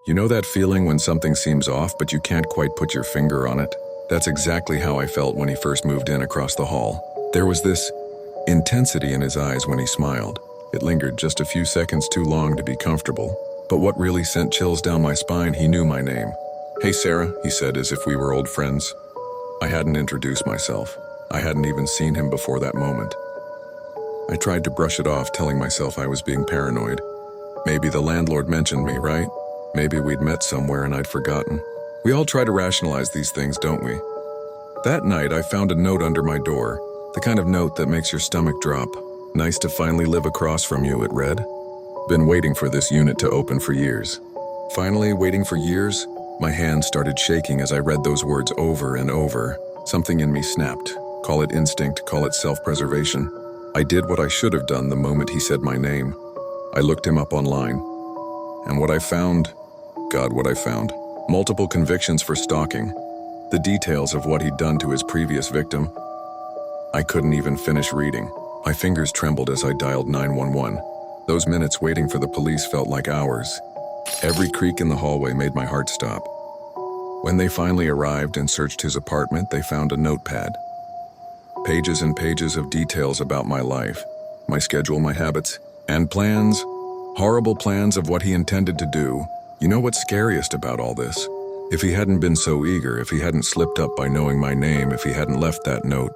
You know that feeling when something seems off but you can't quite put your finger on it? That's exactly how I felt when he first moved in across the hall. There was this intensity in his eyes when he smiled. It lingered just a few seconds too long to be comfortable. But what really sent chills down my spine, he knew my name. "Hey Sarah," he said as if we were old friends. I hadn't introduced myself. I hadn't even seen him before that moment. I tried to brush it off, telling myself I was being paranoid. Maybe the landlord mentioned me, right? Maybe we'd met somewhere and I'd forgotten. We all try to rationalize these things, don't we? That night, I found a note under my door, the kind of note that makes your stomach drop. "Nice to finally live across from you," it read. "Been waiting for this unit to open for years." Finally, waiting for years? My hand started shaking as I read those words over and over. Something in me snapped. Call it instinct, call it self-preservation. I did what I should have done the moment he said my name. I looked him up online. And what I found, God, what I found. Multiple convictions for stalking. The details of what he'd done to his previous victim. I couldn't even finish reading. My fingers trembled as I dialed 911. Those minutes waiting for the police felt like hours. Every creak in the hallway made my heart stop. When they finally arrived and searched his apartment, they found a notepad. Pages and pages of details about my life, my schedule, my habits, and plans. Horrible plans of what he intended to do. You know what's scariest about all this? If he hadn't been so eager, if he hadn't slipped up by knowing my name, if he hadn't left that note,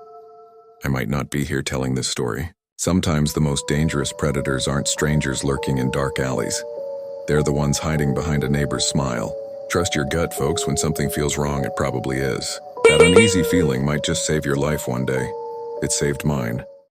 I might not be here telling this story. Sometimes the most dangerous predators aren't strangers lurking in dark alleys. They're the ones hiding behind a neighbor's smile. Trust your gut, folks. When something feels wrong, it probably is. That uneasy feeling might just save your life one day. It saved mine.